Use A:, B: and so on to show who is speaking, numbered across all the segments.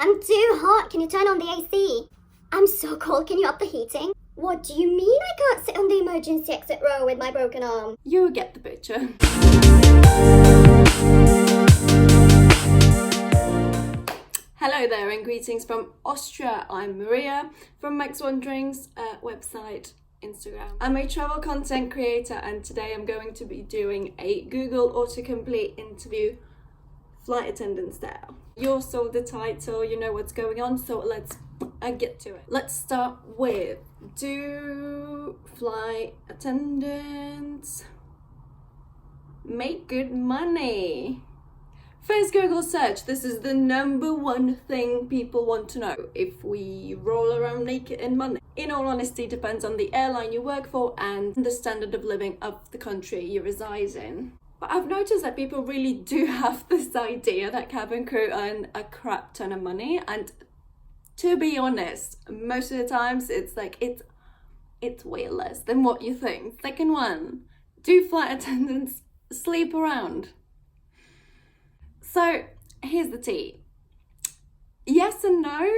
A: I'm too hot. Can you turn on the AC? I'm so cold. Can you up the heating? What do you mean I can't sit on the emergency exit row with my broken arm?
B: You get the picture. Hello there and greetings from Austria. I'm Maria from MegsWanderings website, Instagram. I'm a travel content creator and today I'm going to be doing a Google Autocomplete interview, flight attendant style. You saw the title, you know what's going on, so let's get to it. Let's start with, do flight attendants make good money? First Google search, this is the number one thing people want to know. If we roll around naked in money. In all honesty, depends on the airline you work for and the standard of living of the country you reside in. But I've noticed that people really do have this idea that cabin crew earn a crap ton of money, and to be honest, most of the times it's way less than what you think. Second one, do flight attendants sleep around? So here's the tea. Yes and no.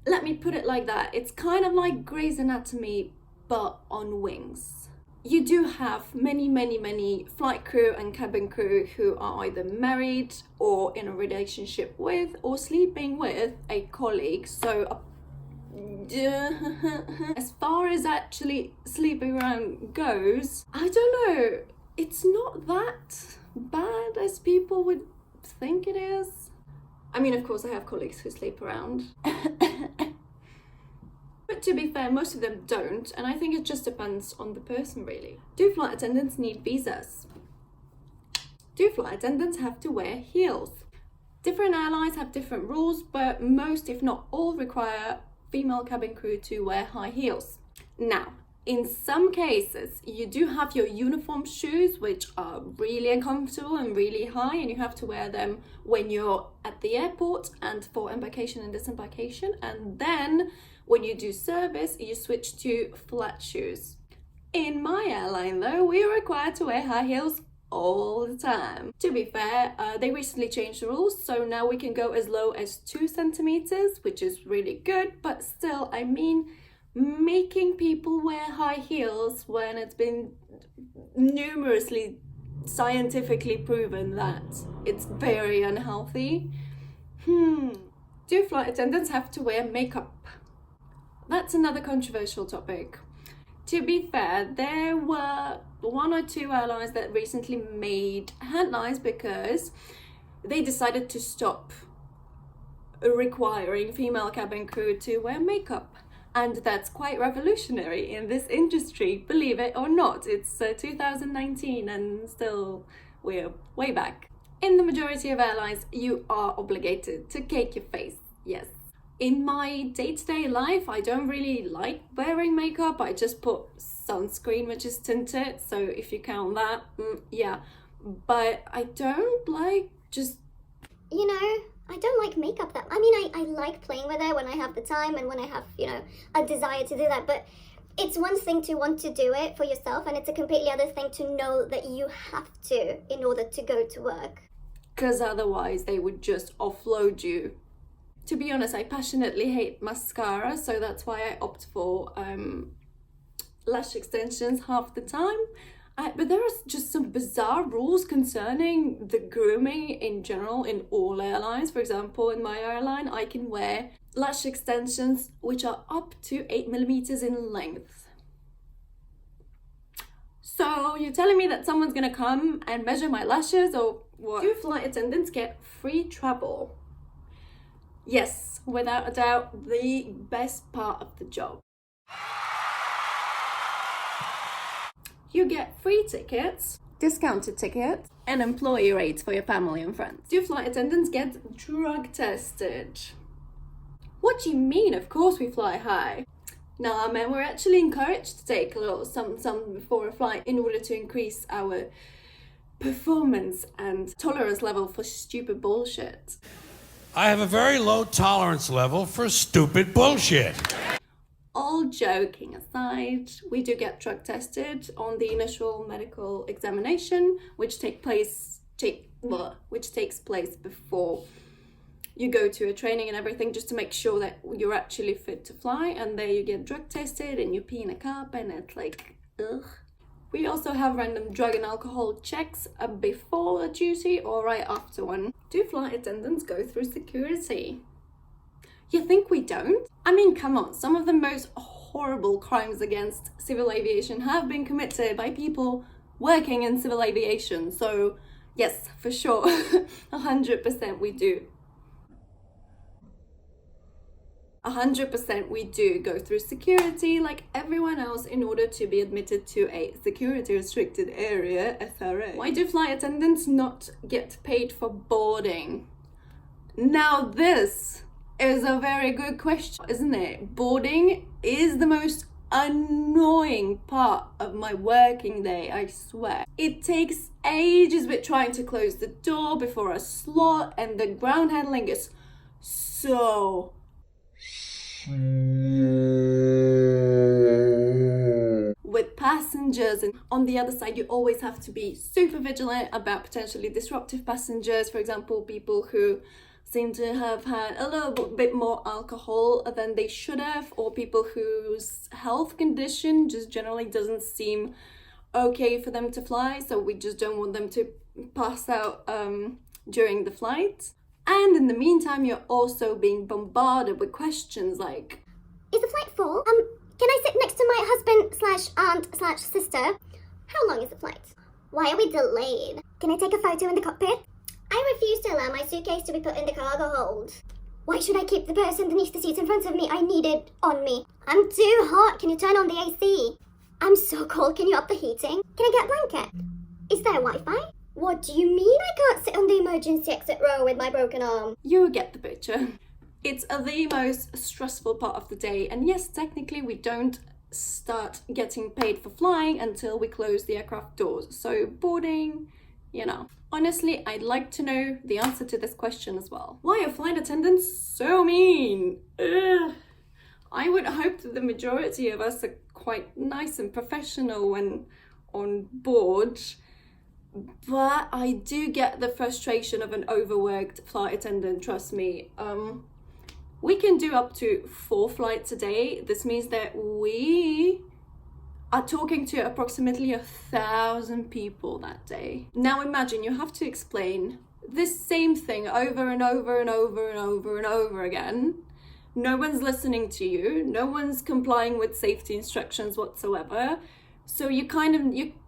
B: Let me put it like that. It's kind of like Grey's Anatomy, but on wings. You do have many flight crew and cabin crew who are either married or in a relationship with or sleeping with a colleague. So as far as actually sleeping around goes, I don't know. It's not that bad as people would think it is. I mean, of course, I have colleagues who sleep around. But to be fair, most of them don't, and I think it just depends on the person, really. Do flight attendants need visas? Do flight attendants have to wear heels? Different airlines have different rules, but most, if not all, require female cabin crew to wear high heels. Now, in some cases, you do have your uniform shoes, which are really uncomfortable and really high, and you have to wear them when you're at the airport and for embarkation and disembarkation. And then when you do service, you switch to flat shoes. In my airline, though, we are required to wear high heels all the time. To be fair, they recently changed the rules, so now we can go as low as 2 centimeters, which is really good, but still, I mean, making people wear high heels when it's been numerously scientifically proven that it's very unhealthy. Do flight attendants have to wear makeup? That's another controversial topic. To be fair, there were 1 or 2 airlines that recently made headlines because they decided to stop requiring female cabin crew to wear makeup. And that's quite revolutionary in this industry, believe it or not. It's 2019 and still we're way back. In the majority of airlines, you are obligated to cake your face, yes. In my day-to-day life, I don't really like wearing makeup. I just put sunscreen, which is tinted, so if you count that, yeah. But I don't like just...
A: You know, I don't like makeup that... I mean, I like playing with it when I have the time and when I have, you know, a desire to do that. But it's one thing to want to do it for yourself, and it's a completely other thing to know that you have to in order to go to work.
B: Because otherwise they would just offload you. To be honest, I passionately hate mascara, so that's why I opt for lash extensions half the time. But there are just some bizarre rules concerning the grooming in general in all airlines. For example, in my airline, I can wear lash extensions which are up to 8 millimeters in length. So you're telling me that someone's gonna come and measure my lashes or what? Do flight attendants get free travel? Yes, without a doubt, the best part of the job. You get free tickets, discounted tickets, and employee rates for your family and friends. Do flight attendants get drug tested? What do you mean? Of course we fly high. Nah, man, we're actually encouraged to take a little some before a flight in order to increase our performance and tolerance level for stupid bullshit.
C: I have a very low tolerance level for stupid bullshit.
B: All joking aside, we do get drug tested on the initial medical examination, which takes place before you go to a training and everything just to make sure that you're actually fit to fly, and there you get drug tested and you pee in a cup and it's like, ugh. We also have random drug and alcohol checks before a duty or right after one. Do flight attendants go through security? You think we don't? I mean, come on, some of the most horrible crimes against civil aviation have been committed by people working in civil aviation. So yes, for sure, 100% we do. 100% we do go through security like everyone else in order to be admitted to a security restricted area, SRA. Why do flight attendants not get paid for boarding? Now this is a very good question, isn't it? Boarding is the most annoying part of my working day, I swear. It takes ages with trying to close the door before a slot, and the ground handling is so with passengers, and on the other side you always have to be super vigilant about potentially disruptive passengers, for example people who seem to have had a little bit more alcohol than they should have, or people whose health condition just generally doesn't seem okay for them to fly, so we just don't want them to pass out during the flight. And in the meantime, you're also being bombarded with questions like,
A: is the flight full? Can I sit next to my husband/aunt/sister? How long is the flight? Why are we delayed? Can I take a photo in the cockpit? I refuse to allow my suitcase to be put in the cargo hold. Why should I keep the purse underneath the seat in front of me? I need it on me. I'm too hot. Can you turn on the AC? I'm so cold. Can you up the heating? Can I get a blanket? Is there Wi-Fi? What do you mean I can't sit on the emergency exit row with my broken arm?
B: You get the picture. It's the most stressful part of the day, and yes, technically we don't start getting paid for flying until we close the aircraft doors. So boarding, you know. Honestly, I'd like to know the answer to this question as well. Why are flight attendants so mean? Ugh. I would hope that the majority of us are quite nice and professional when on board, but I do get the frustration of an overworked flight attendant, trust me. We can do up to 4 flights a day. This means that we are talking to approximately 1,000 people that day. Now imagine you have to explain this same thing over and over and over and over and over again. No one's listening to you. No one's complying with safety instructions whatsoever. So you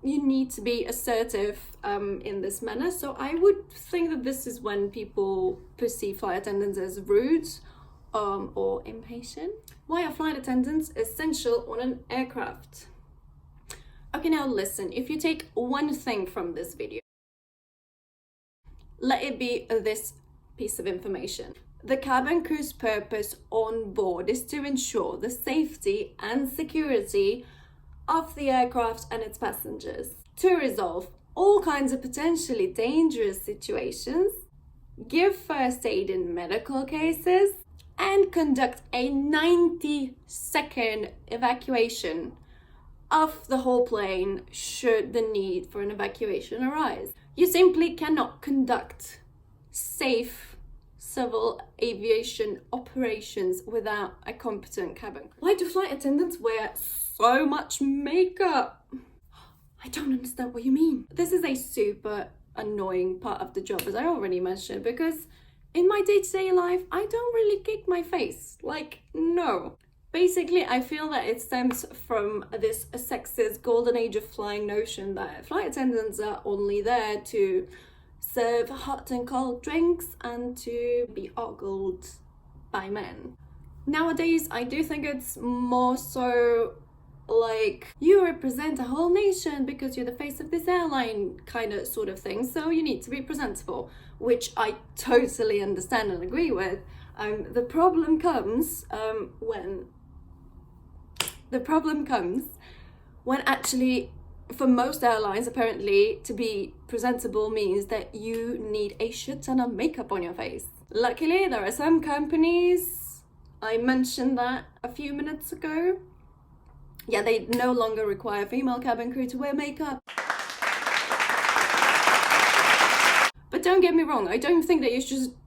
B: need to be assertive in this manner. So I would think that this is when people perceive flight attendants as rude or impatient. Why are flight attendants essential on an aircraft? Okay, now listen, if you take one thing from this video, let it be this piece of information. The cabin crew's purpose on board is to ensure the safety and security of the aircraft and its passengers, to resolve all kinds of potentially dangerous situations, give first aid in medical cases, and conduct a 90-second evacuation of the whole plane should the need for an evacuation arise. You simply cannot conduct safe civil aviation operations without a competent cabin crew. Why do flight attendants wear so much makeup? I don't understand what you mean. This is a super annoying part of the job, as I already mentioned, because in my day-to-day life, I don't really kick my face. Like, no. Basically, I feel that it stems from this sexist golden age of flying notion that flight attendants are only there to serve hot and cold drinks and to be ogled by men. Nowadays, I do think it's more so like, you represent a whole nation because you're the face of this airline kind of sort of thing, so you need to be presentable, which I totally understand and agree with. The problem comes when actually, for most airlines, apparently, to be presentable means that you need a shit ton of makeup on your face. Luckily, there are some companies, I mentioned that a few minutes ago, yeah, they no longer require female cabin crew to wear makeup. But But don't get me wrong, I don't think that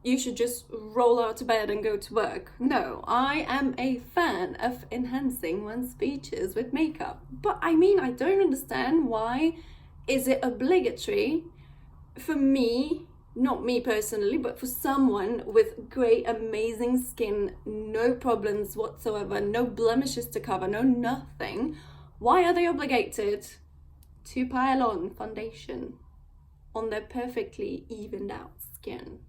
B: you should just roll out of bed and go to work. No, I am a fan of enhancing one's features with makeup. But I mean, I don't understand why is it obligatory for me, not me personally, but for someone with great, amazing skin, no problems whatsoever, no blemishes to cover, no nothing. Why are they obligated to pile on foundation on their perfectly evened out skin?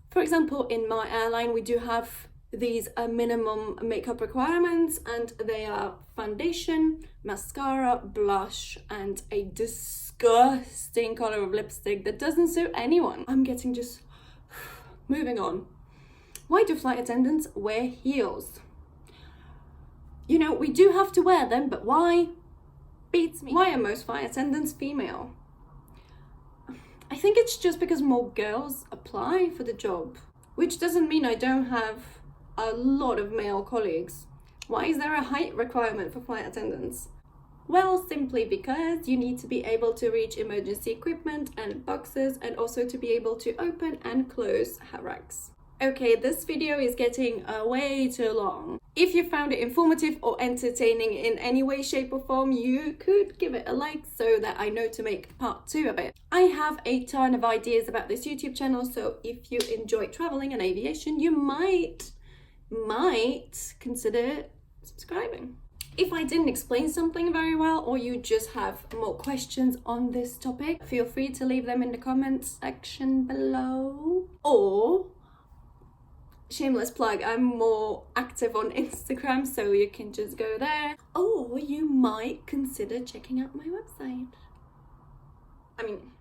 B: For example, in my airline, we do have these minimum makeup requirements, and they are foundation, mascara, blush, and a disgusting color of lipstick that doesn't suit anyone. I'm getting just moving on. Why do flight attendants wear heels? You know, we do have to wear them, but why? Beats me. Why are most flight attendants female? I think it's just because more girls apply for the job, which doesn't mean I don't have a lot of male colleagues. Why is there a height requirement for flight attendants? Well, simply because you need to be able to reach emergency equipment and boxes, and also to be able to open and close racks. Okay, this video is getting way too long. If you found it informative or entertaining in any way, shape or form, you could give it a like so that I know to make part 2 of it. I have a ton of ideas about this YouTube channel, so if you enjoy traveling and aviation, you might consider subscribing. If I didn't explain something very well, or you just have more questions on this topic, feel free to leave them in the comments section below. Or, shameless plug, I'm more active on Instagram, so you can just go there. Or you might consider checking out my website. I mean,